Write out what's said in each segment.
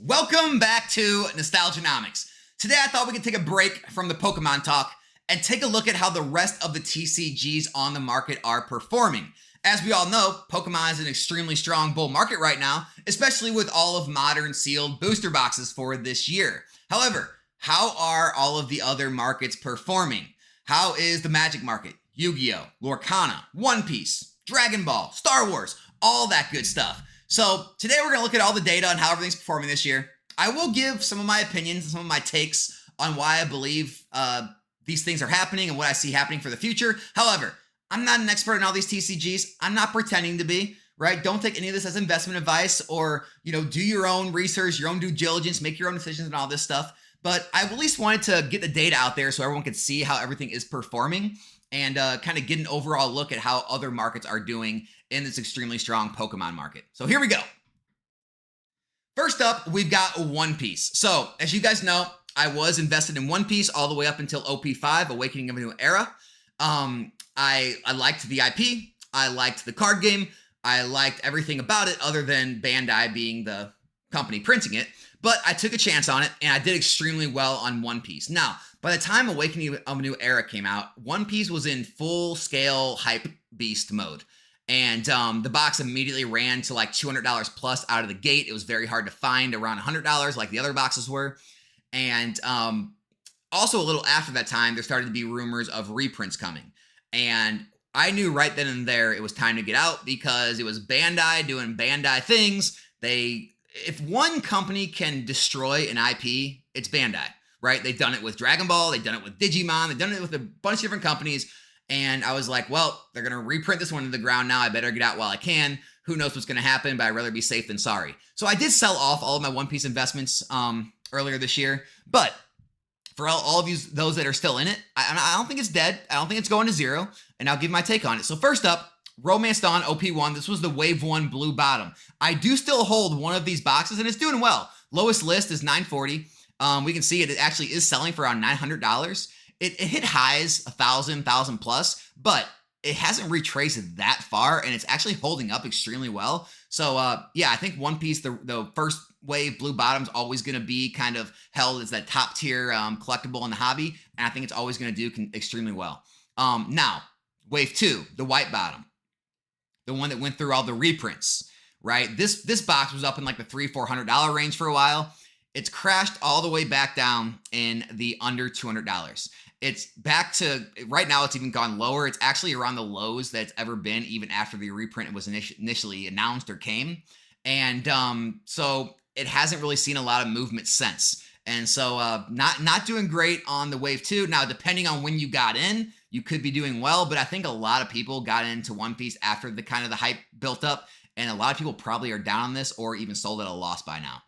Welcome back to Nostalgianomics. Today I thought we could take a break from the Pokemon talk and take a look at how the rest of the TCGs on the market are performing. As we all know, Pokemon is an extremely strong bull market right now, especially with all of modern sealed booster boxes for this year. However, how are all of the other markets performing? How is the Magic market, Yu-Gi-Oh, Lorcana, One Piece, Dragon Ball, Star Wars, all that good stuff? So today we're going to look at all the data on how everything's performing this year. I will give some of my opinions and some of my takes on why I believe these things are happening and what I see happening for the future. However, I'm not an expert in all these TCGs. I'm not pretending to be, right? Don't take any of this as investment advice or, do your own research, your own due diligence, make your own decisions and all this stuff. But I at least wanted to get the data out there so everyone could see how everything is performing and kind of get an overall look at how other markets are doing in this extremely strong Pokemon market. So here we go. First up, we've got One Piece. So as you guys know, I was invested in One Piece all the way up until OP5, Awakening of a New Era. I liked the IP. I liked the card game. I liked everything about it other than Bandai being the company printing it. But I took a chance on it, and I did extremely well on One Piece. Now, by the time Awakening of a New Era came out, One Piece was in full-scale hype beast mode. And the box immediately ran to like $200 plus out of the gate. It was very hard to find around $100 like the other boxes were. And also a little after that time, there started to be rumors of reprints coming. And I knew right then and there it was time to get out because it was Bandai doing Bandai things. If one company can destroy an IP, it's Bandai, right? They've done it with Dragon Ball. They've done it with Digimon. They've done it with a bunch of different companies. And I was like, well, they're going to reprint this one to the ground now. I better get out while I can. Who knows what's going to happen, but I'd rather be safe than sorry. So I did sell off all of my One Piece investments earlier this year. But for all of you, those that are still in it, I don't think it's dead. I don't think it's going to zero. And I'll give my take on it. So first up, Romance Dawn OP1. This was the Wave 1 blue bottom. I do still hold one of these boxes, and it's doing well. Lowest list is $940. We can see it actually is selling for around $900. It hit highs 1,000 plus, but it hasn't retraced that far, and it's actually holding up extremely well. So, yeah, I think One Piece, the first wave blue bottom is always going to be kind of held as that top tier collectible in the hobby, and I think it's always going to do extremely well. Now, Wave 2, the white bottom, the one that went through all the reprints, right? This box was up in like the $300-400 range for a while. It's crashed all the way back down in the under $200. It's back to, right now it's even gone lower. It's actually around the lows that it's ever been, even after the reprint was initially announced or came. And so it hasn't really seen a lot of movement since. And so not doing great on the Wave 2. Now, depending on when you got in, you could be doing well, but I think a lot of people got into One Piece after the kind of the hype built up, and a lot of people probably are down on this or even sold at a loss by now.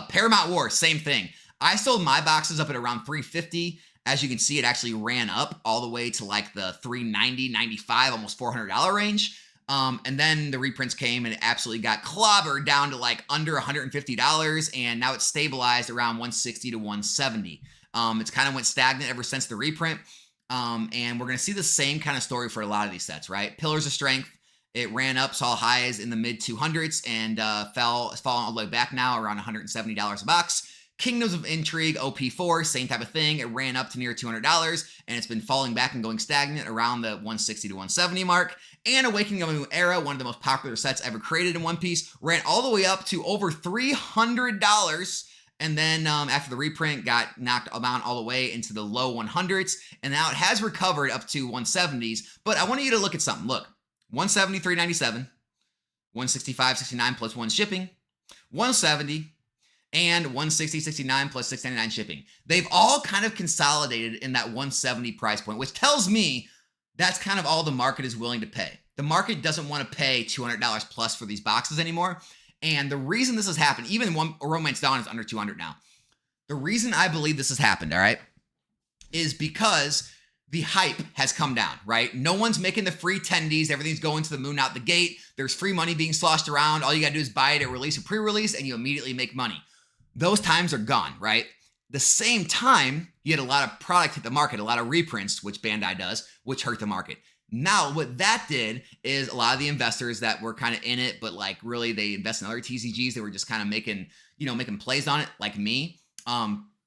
Paramount War, same thing. I sold my boxes up at around $350. As you can see, it actually ran up all the way to like the $390, $95, almost $400 range. And then the reprints came and it absolutely got clobbered down to like under $150. And now it's stabilized around $160 to $170. It's kind of went stagnant ever since the reprint. And we're going to see the same kind of story for a lot of these sets, right? Pillars of Strength. It ran up, saw highs in the mid 200s and it's fallen all the way back now around $170 a box. Kingdoms of Intrigue, OP4, same type of thing. It ran up to near $200 and it's been falling back and going stagnant around the 160 to 170 mark. And Awakening of a New Era, one of the most popular sets ever created in One Piece, ran all the way up to over $300. And then after the reprint, got knocked down all the way into the low 100s. And now it has recovered up to 170s. But I want you to look at something. Look, 170, 397, 165, 69 plus 1 shipping, 170, and 160, 69 plus 699 shipping. They've all kind of consolidated in that 170 price point, which tells me that's kind of all the market is willing to pay. The market doesn't want to pay $200 plus for these boxes anymore. And the reason this has happened, even one Romance Dawn is under 200 now. The reason I believe this has happened, all right, is because the hype has come down, right? No one's making the free tendies. Everything's going to the moon out the gate. There's free money being sloshed around. All you got to do is buy it at release or pre-release, and you immediately make money. Those times are gone, right? The same time, you had a lot of product hit the market, a lot of reprints, which Bandai does, which hurt the market. Now, what that did is a lot of the investors that were kind of in it, but like really they invest in other TCGs, they were just kind of making, making plays on it, like me.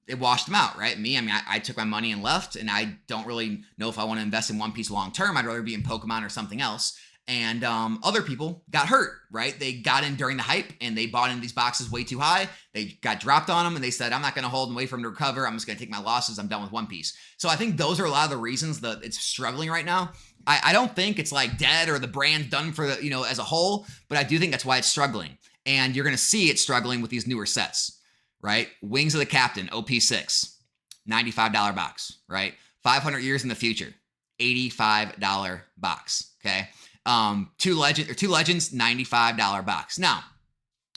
It washed them out, right? Me, I mean, I took my money and left, and I don't really know if I want to invest in One Piece long term. I'd rather be in Pokemon or something else. And other people got hurt, right? They got in during the hype and they bought in these boxes way too high. They got dropped on them and they said, I'm not going to hold and wait for them to recover. I'm just going to take my losses. I'm done with One Piece. So I think those are a lot of the reasons that it's struggling right now. I don't think it's like dead or the brand done for the, as a whole, but I do think that's why it's struggling. And you're going to see it struggling with these newer sets, right? Wings of the Captain, OP6, $95 box, right? 500 years in the future, $85 box, okay? Two legends, $95 box. Now,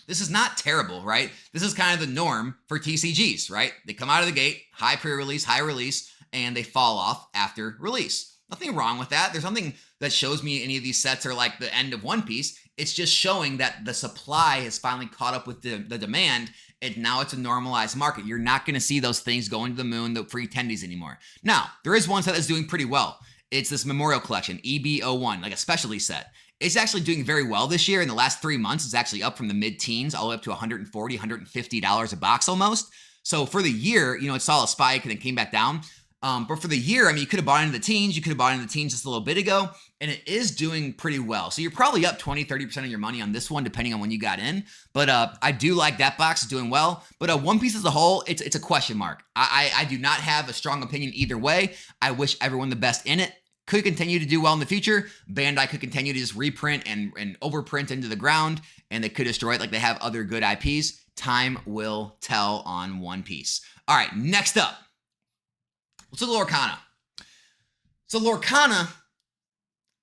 this is not terrible, right? This is kind of the norm for TCGs, right? They come out of the gate, high pre-release, high release, and they fall off after release. Nothing wrong with that. There's nothing that shows me any of these sets are like the end of One Piece. It's just showing that the supply has finally caught up with the demand, and now it's a normalized market. You're not going to see those things going to the moon, the free attendees anymore. Now, there is one set that's doing pretty well. It's this Memorial Collection, EB01, like a specialty set. It's actually doing very well this year. In the last 3 months, it's actually up from the mid-teens all the way up to $140, $150 a box almost. So for the year, it saw a spike and then came back down. But for the year, I mean, you could have bought into the teens. You could have bought into the teens just a little bit ago, and it is doing pretty well. So you're probably up 20, 30% of your money on this one, depending on when you got in. But I do like that box. It's doing well. But One Piece as a whole, it's a question mark. I do not have a strong opinion either way. I wish everyone the best in it. Could continue to do well in the future. Bandai could continue to just reprint and overprint into the ground, and they could destroy it like they have other good IPs. Time will tell on One Piece. All right, next up. Let's look at Lorcana. So Lorcana,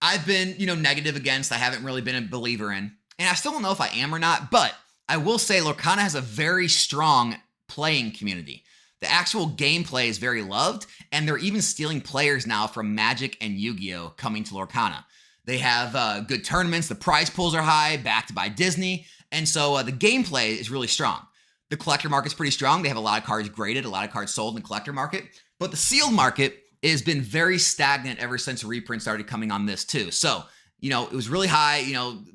I've been, negative against. I haven't really been a believer in. And I still don't know if I am or not, but I will say Lorcana has a very strong playing community. The actual gameplay is very loved, and they're even stealing players now from Magic and Yu-Gi-Oh! Coming to Lorcana. They have good tournaments. The prize pools are high, backed by Disney. And so the gameplay is really strong. The collector market's pretty strong. They have a lot of cards graded, a lot of cards sold in the collector market. But the sealed market has been very stagnant ever since reprint started coming on this too. So, it was really high,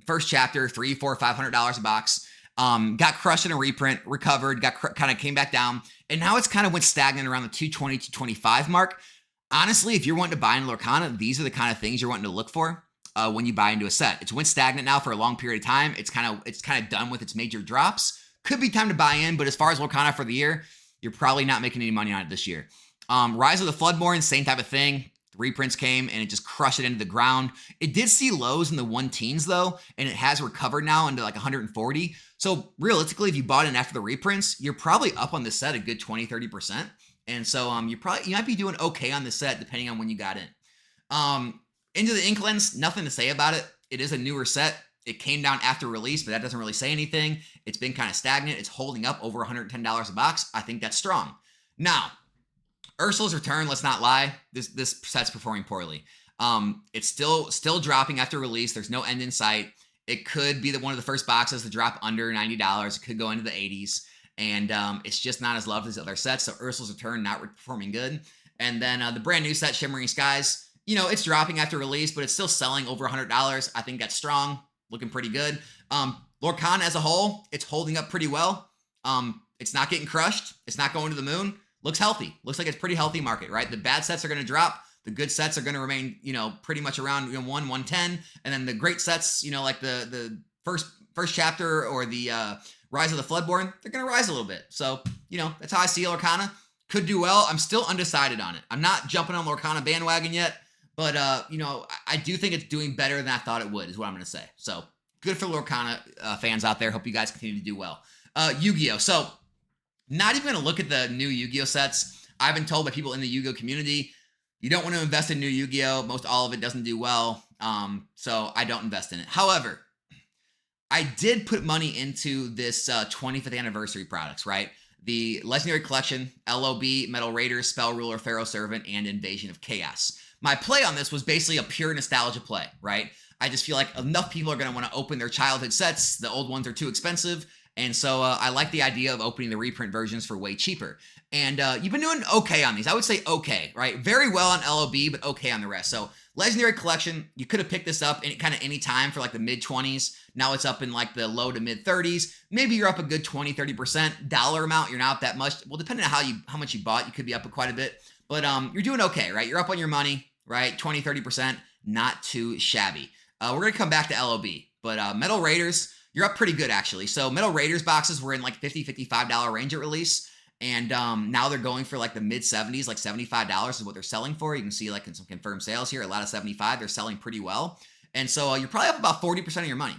first chapter, $300, $400, $500 a box, got crushed in a reprint, recovered, kind of came back down. And now it's kind of went stagnant around the 220, 225 mark. Honestly, if you're wanting to buy into Lorcana, these are the kind of things you're wanting to look for when you buy into a set. It's went stagnant now for a long period of time. It's kind of done with its major drops. Could be time to buy in, but as far as Lorcana for the year, you're probably not making any money on it this year. Rise of the Floodborn, same type of thing. The reprints came and it just crushed it into the ground. It did see lows in the 110s though, and it has recovered now into like 140. So realistically, if you bought in after the reprints, you're probably up on the set a good 20, 30%. And so you might be doing okay on the set depending on when you got in. Into the Inklings, nothing to say about it. It is a newer set. It came down after release, but that doesn't really say anything. It's been kind of stagnant. It's holding up over $110 a box. I think that's strong. Now, Ursula's Return, let's not lie, this set's performing poorly. It's still dropping after release. There's no end in sight. It could be one of the first boxes to drop under $90. It could go into the 80s. And it's just not as loved as other sets. So Ursula's Return not performing good. And then the brand new set, Shimmering Skies, it's dropping after release, but it's still selling over $100. I think that's strong, looking pretty good. Lorcana as a whole, it's holding up pretty well. It's not getting crushed. It's not going to the moon. Looks healthy. Looks like it's pretty healthy market, right? The bad sets are going to drop. The good sets are going to remain, pretty much around 110. And then the great sets, like the first chapter or the Rise of the Floodborn, they're going to rise a little bit. So, that's how I see Lorcana. Could do well. I'm still undecided on it. I'm not jumping on Lorcana bandwagon yet, but, I do think it's doing better than I thought it would, is what I'm going to say. So good for Lorcana fans out there. Hope you guys continue to do well. Yu-Gi-Oh! So, not even going to look at the new Yu-Gi-Oh! Sets. I've been told by people in the Yu-Gi-Oh! Community, you don't want to invest in new Yu-Gi-Oh! Most all of it doesn't do well, so I don't invest in it. However, I did put money into this 25th anniversary products, right? The Legendary Collection, LOB, Metal Raiders, Spell Ruler, Pharaoh Servant, and Invasion of Chaos. My play on this was basically a pure nostalgia play, right? I just feel like enough people are going to want to open their childhood sets. The old ones are too expensive. And so I like the idea of opening the reprint versions for way cheaper. And you've been doing okay on these. I would say okay, right? Very well on LOB, but okay on the rest. So Legendary Collection, you could have picked this up any time for like the mid-20s. Now it's up in like the low to mid-30s. Maybe you're up a good 20-30%. Dollar amount, you're not up that much. Well, depending on how much you bought, you could be up quite a bit. But you're doing okay, right? You're up on your money, right? 20-30%, not too shabby. We're going to come back to LOB. But Metal Raiders, you're up pretty good, actually. So Metal Raiders boxes were in like $50-$55 range at release. And now they're going for like the mid 70s, like $75 is what they're selling for. You can see like in some confirmed sales here, a lot of 75, they're selling pretty well. And so you're probably up about 40% of your money.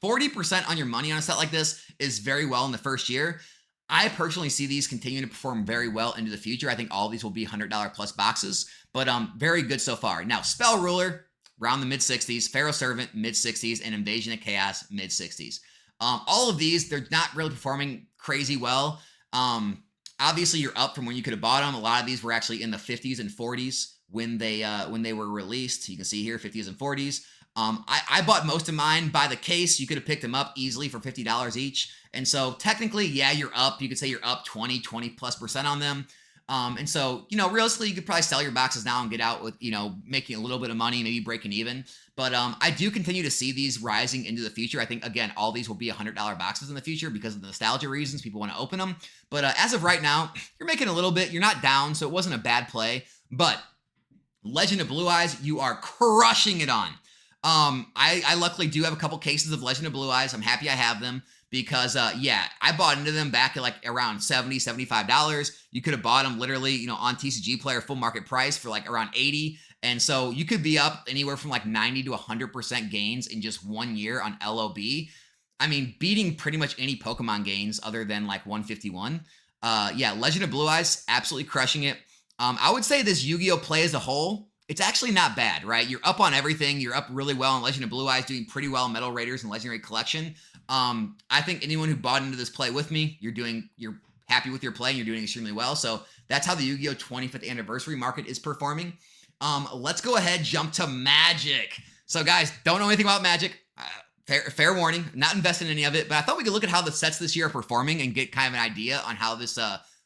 40% on your money on a set like this is very well in the first year. I personally see these continuing to perform very well into the future. I think all of these will be $100 plus boxes, but very good so far. Now, Spell Ruler, around the mid 60s, Pharaoh Servant, mid 60s, and Invasion of Chaos, mid 60s. All of these, they're not really performing crazy well. Obviously you're up from when you could have bought them. A lot of these were actually in the 50s and 40s when they were released. You can see here 50s and 40s. I bought most of mine by the case. You could have picked them up easily for $50 each. And so technically, yeah, you're up. You could say you're up 20+% on them. And so, realistically, you could probably sell your boxes now and get out with, making a little bit of money, maybe breaking even. But I do continue to see these rising into the future. I think, again, all these will be $100 boxes in the future because of the nostalgia reasons. People want to open them. But as of right now, you're making a little bit. You're not down, so it wasn't a bad play. But Legend of Blue Eyes, you are crushing it on. I luckily do have a couple cases of Legend of Blue Eyes. I'm happy I have them. Because, yeah, I bought into them back at like around $70, $75. You could have bought them literally, on TCG Player full market price for like around 80. And so you could be up anywhere from like 90 to 100% gains in just 1 year on LOB. I mean, beating pretty much any Pokemon gains other than like 151. Yeah, Legend of Blue Eyes, absolutely crushing it. I would say this Yu-Gi-Oh play as a whole, it's actually not bad, right? You're up on everything. You're up really well on Legend of Blue Eyes, doing pretty well in Metal Raiders and Legendary Collection. I think anyone who bought into this play with me, you're happy with your play and you're doing extremely well. So that's how the Yu-Gi-Oh 25th anniversary market is performing. Let's go ahead, jump to Magic. So guys, don't know anything about Magic. Fair warning, not invested in any of it, but I thought we could look at how the sets this year are performing and get kind of an idea on how this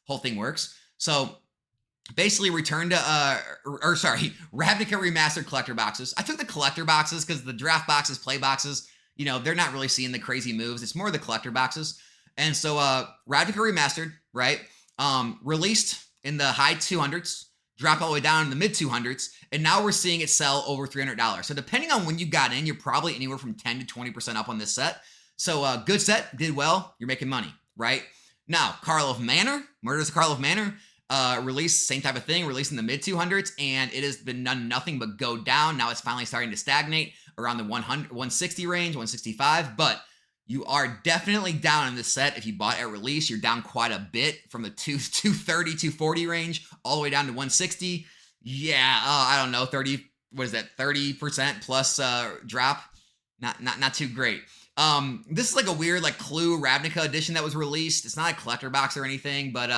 whole thing works. So basically Ravnica Remastered collector boxes. I took the collector boxes because the draft boxes, play boxes, they're not really seeing the crazy moves. It's more the collector boxes. And so Ravnica Remastered, right, released in the high 200s, dropped all the way down in the mid 200s, and now we're seeing it sell over $300. So depending on when you got in, you're probably anywhere from 10 to 20% up on this set. So good set, did well, you're making money, right? Now, Carl of Manor, Murders of Carl of Manor, released, same type of thing, released in the mid 200s, and it has been done nothing but go down. Now it's finally starting to stagnate around the 160 range, 165, but you are definitely down in this set. If you bought at release, you're down quite a bit from the 230, 240 range all the way down to 160. Yeah, I don't know, 30% plus drop. Not too great. This is like a weird like Clue Ravnica edition that was released. It's not a collector box or anything, but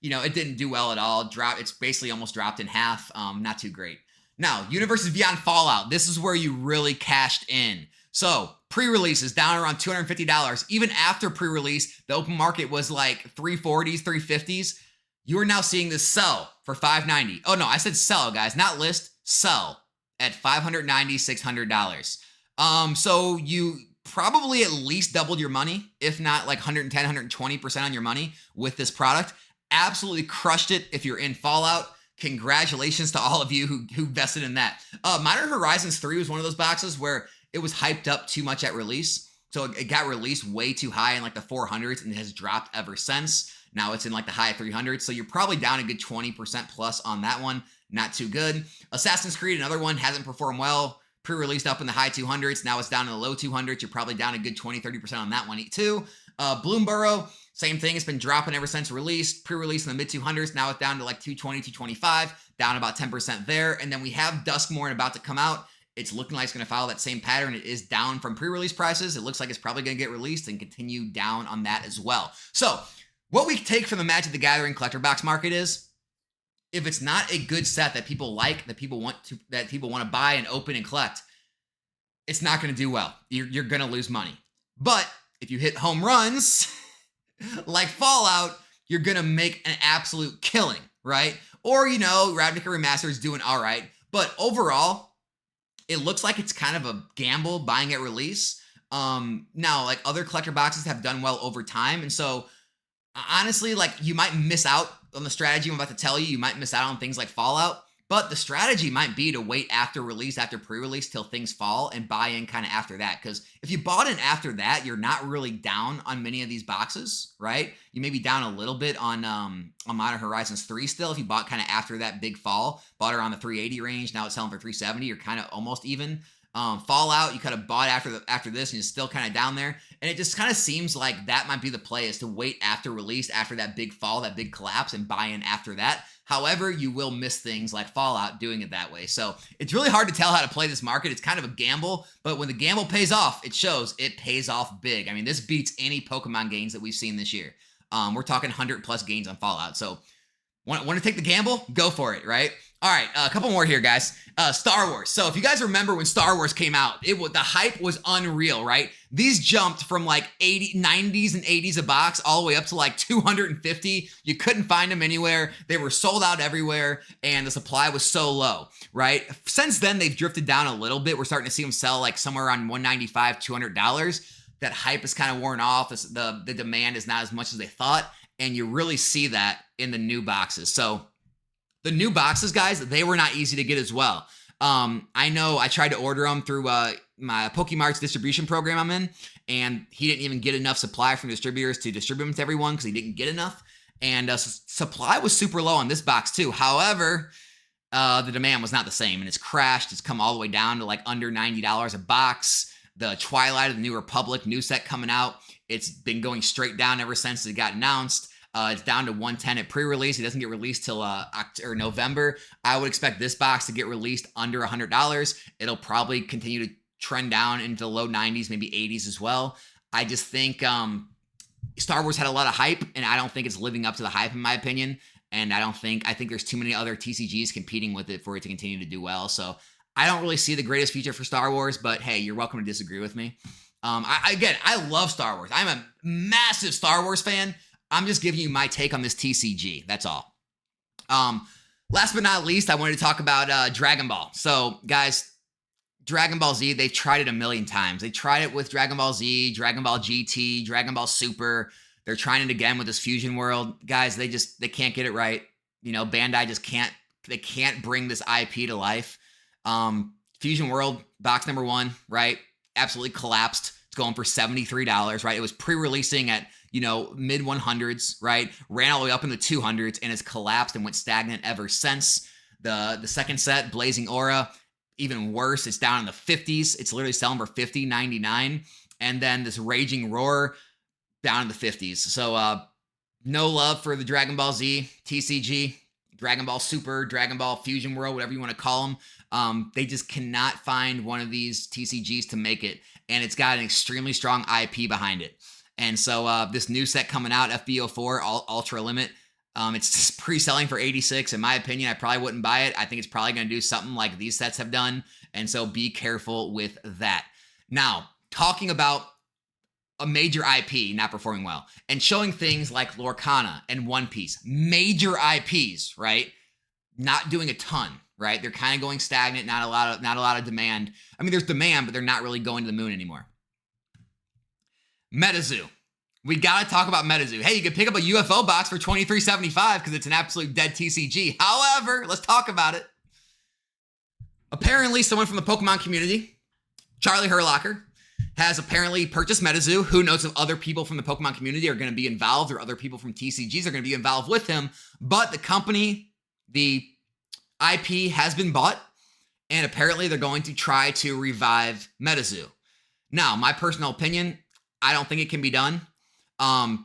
it didn't do well at all. It's basically almost dropped in half. Not too great. Now, Universes Beyond Fallout. This is where you really cashed in. So, pre-release is down around $250. Even after pre-release, the open market was like 340s, 350s. You are now seeing this sell for $590. Oh no, I said sell, guys, not list. Sell at $590, $600. So you probably at least doubled your money, if not like 110, 120% on your money with this product. Absolutely crushed it if you're in Fallout. Congratulations to all of you who vested in that. Modern Horizons 3 was one of those boxes where it was hyped up too much at release. So it got released way too high in like the 400s and it has dropped ever since. Now it's in like the high 300s. So you're probably down a good 20% plus on that one. Not too good. Assassin's Creed, another one, hasn't performed well. Pre-released up in the high 200s. Now it's down in the low 200s. You're probably down a good 20-30% on that one too. Bloomborough, same thing. It's been dropping ever since release. Pre-release in the mid 200s. Now it's down to like 220, 225, down about 10% there. And then we have Duskmourn about to come out. It's looking like it's going to follow that same pattern. It is down from pre-release prices. It looks like it's probably going to get released and continue down on that as well. So what we take from the Magic the Gathering collector box market is, if it's not a good set that people like, that people want to buy and open and collect, it's not going to do well. You're going to lose money. But if you hit home runs like Fallout, you're going to make an absolute killing, right? Or, Ravnica Remastered is doing all right. But overall, it looks like it's kind of a gamble buying at release. Now, like other collector boxes have done well over time. And so honestly, like you might miss out on the strategy I'm about to tell you. You might miss out on things like Fallout, but the strategy might be to wait after release, after pre-release till things fall and buy in kind of after that. Because if you bought in after that, you're not really down on many of these boxes, right? You may be down a little bit on Modern Horizons 3 still. If you bought kind of after that big fall, bought around the 380 range, now it's selling for 370, you're kind of almost even. Fallout, you kind of bought after this and you're still kind of down there. And it just kind of seems like that might be the play, is to wait after release, after that big fall, that big collapse, and buy in after that. However, you will miss things like Fallout doing it that way. So it's really hard to tell how to play this market. It's kind of a gamble, but when the gamble pays off, it shows it pays off big. I mean, this beats any Pokemon gains that we've seen this year. We're talking 100 plus gains on Fallout. So want to take the gamble? Go for it, right? All right, a couple more here, guys. Star Wars. So if you guys remember when Star Wars came out, the hype was unreal, right? These jumped from like 90s and 80s a box all the way up to like 250. You couldn't find them anywhere. They were sold out everywhere, and the supply was so low, right? Since then, they've drifted down a little bit. We're starting to see them sell like somewhere around $195, $200. That hype is kind of worn off. The demand is not as much as they thought, and you really see that in the new boxes. So the new boxes, guys, they were not easy to get as well. I know I tried to order them through my Pokemarts distribution program I'm in, and he didn't even get enough supply from distributors to distribute them to everyone because he didn't get enough. And supply was super low on this box too. However, the demand was not the same, and it's crashed. It's come all the way down to like under $90 a box. The Twilight of the New Republic new set coming out, it's been going straight down ever since it got announced. It's down to 110 at pre-release. It doesn't get released till November. I would expect this box to get released under $100. It'll probably continue to trend down into the low 90s, maybe 80s as well. I just think Star Wars had a lot of hype, and I don't think it's living up to the hype in my opinion. And I think there's too many other TCGs competing with it for it to continue to do well. So I don't really see the greatest future for Star Wars, but hey, you're welcome to disagree with me. I love Star Wars. I'm a massive Star Wars fan. I'm just giving you my take on this TCG. That's all. Last but not least, I wanted to talk about Dragon Ball. So, guys, Dragon Ball Z, they've tried it a million times. They tried it with Dragon Ball Z, Dragon Ball GT, Dragon Ball Super. They're trying it again with this Fusion World. Guys, they can't get it right. You know, Bandai just can't bring this IP to life. Fusion World, box number 1, right? Absolutely collapsed. It's going for $73, right? It was pre-releasing at, mid 100s, right? Ran all the way up in the 200s and has collapsed and went stagnant ever since. The second set, Blazing Aura, even worse. It's down in the 50s. It's literally selling for $50.99. And then this Raging Roar down in the 50s. So no love for the Dragon Ball Z, TCG, Dragon Ball Super, Dragon Ball Fusion World, whatever you want to call them. They just cannot find one of these TCGs to make it. And it's got an extremely strong IP behind it. And so this new set coming out, FBO4 Ultra Limit, it's pre-selling for $86. In my opinion, I probably wouldn't buy it. I think it's probably going to do something like these sets have done. And so be careful with that. Now, talking about a major IP not performing well and showing things like Lorcana and One Piece, major IPs, right? Not doing a ton, right? They're kind of going stagnant, not a lot of demand. I mean, there's demand, but they're not really going to the moon anymore. MetaZoo. We got to talk about MetaZoo. Hey, you can pick up a UFO box for $23.75 because it's an absolute dead TCG. However, let's talk about it. Apparently, someone from the Pokemon community, Charlie Herlocker, has apparently purchased MetaZoo. Who knows if other people from the Pokemon community are going to be involved or other people from TCGs are going to be involved with him. But the company, the IP has been bought, and apparently they're going to try to revive MetaZoo. Now, my personal opinion, I don't think it can be done.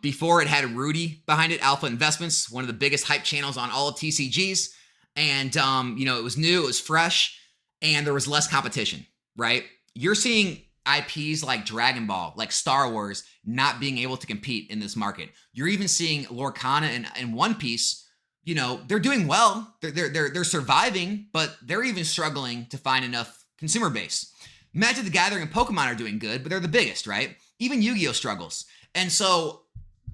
Before it had Rudy behind it, Alpha Investments, one of the biggest hype channels on all of TCGs. And, it was new, it was fresh, and there was less competition, right? You're seeing IPs like Dragon Ball, like Star Wars, not being able to compete in this market. You're even seeing Lorcana and One Piece, they're doing well. They're surviving, but they're even struggling to find enough consumer base. Magic the Gathering and Pokemon are doing good, but they're the biggest, right? Even Yu-Gi-Oh struggles. And so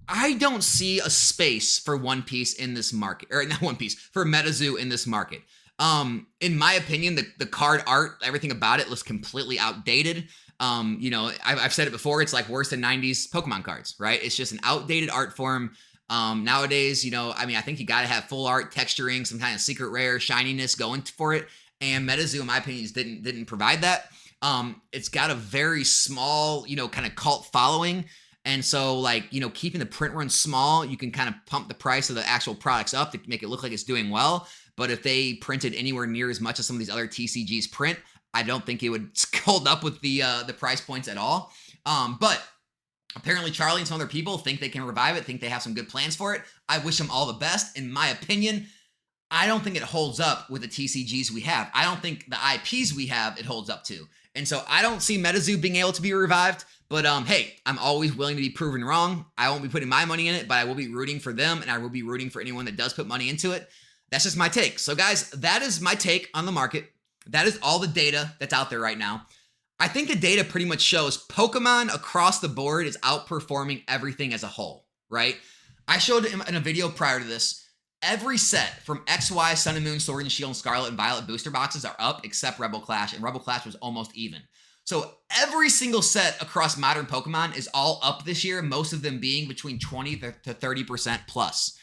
I don't see a space for One Piece in this market, or not One Piece, for MetaZoo in this market. In my opinion, the card art, everything about it looks completely outdated. You know, I've said it before, it's like worse than 90s Pokemon cards, right? It's just an outdated art form. Nowadays, you know, I mean, I think you got to have full art, texturing, some kind of secret rare shininess going for it. And MetaZoo, in my opinion, didn't provide that. It's got a very small, you know, kind of cult following. And so, like, you know, keeping the print run small, you can kind of pump the price of the actual products up to make it look like it's doing well. But if they printed anywhere near as much as some of these other TCGs print, I don't think it would hold up with the price points at all. But apparently Charlie and some other people think they can revive it, think they have some good plans for it. I wish them all the best. In my opinion, I don't think it holds up with the TCGs we have. I don't think the IPs we have it holds up to. And so I don't see MetaZoo being able to be revived. But hey, I'm always willing to be proven wrong. I won't be putting my money in it, but I will be rooting for them, and I will be rooting for anyone that does put money into it. That's just my take. So guys, that is my take on the market. That is all the data that's out there right now. I think the data pretty much shows Pokemon across the board is outperforming everything as a whole, right? I showed in a video prior to this, every set from XY, Sun and Moon, Sword and Shield, and Scarlet and Violet booster boxes are up except Rebel Clash, and Rebel Clash was almost even. So every single set across modern Pokemon is all up this year, most of them being between 20 to 30% plus.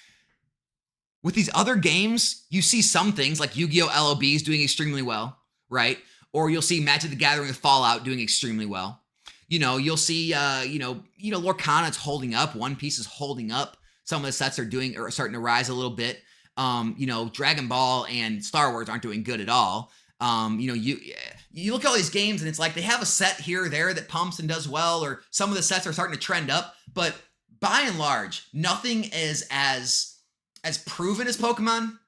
With these other games, you see some things like Yu-Gi-Oh! LOBs doing extremely well, right? Or you'll see Magic the Gathering with Fallout doing extremely well. You know, you'll see, Lorcana is holding up. One Piece is holding up. Some of the sets are starting to rise a little bit. Dragon Ball and Star Wars aren't doing good at all. You look at all these games and it's like they have a set here or there that pumps and does well, or some of the sets are starting to trend up. But by and large, nothing is as proven as Pokemon,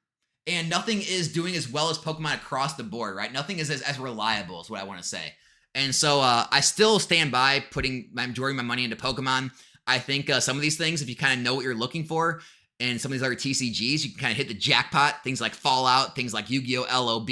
and nothing is doing as well as Pokemon across the board, right? Nothing is as reliable is what I want to say. And so I still stand by putting my majority of my money into Pokemon. I think some of these things, if you kind of know what you're looking for, and some of these other TCGs, you can kind of hit the jackpot. Things like Fallout, things like Yu-Gi-Oh! LOB,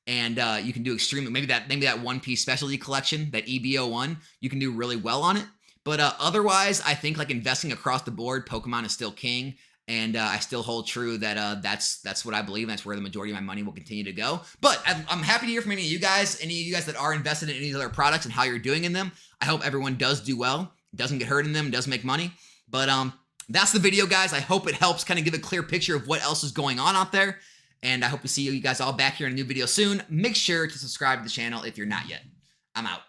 and you can do extremely, maybe that One Piece specialty collection, that EBO1, you can do really well on it. But otherwise, I think like investing across the board, Pokemon is still king. And I still hold true that that's what I believe, and that's where the majority of my money will continue to go. But I'm happy to hear from any of you guys that are invested in any of these other products and how you're doing in them. I hope everyone does do well, doesn't get hurt in them, does make money. But that's the video, guys. I hope it helps kind of give a clear picture of what else is going on out there. And I hope to see you guys all back here in a new video soon. Make sure to subscribe to the channel if you're not yet. I'm out.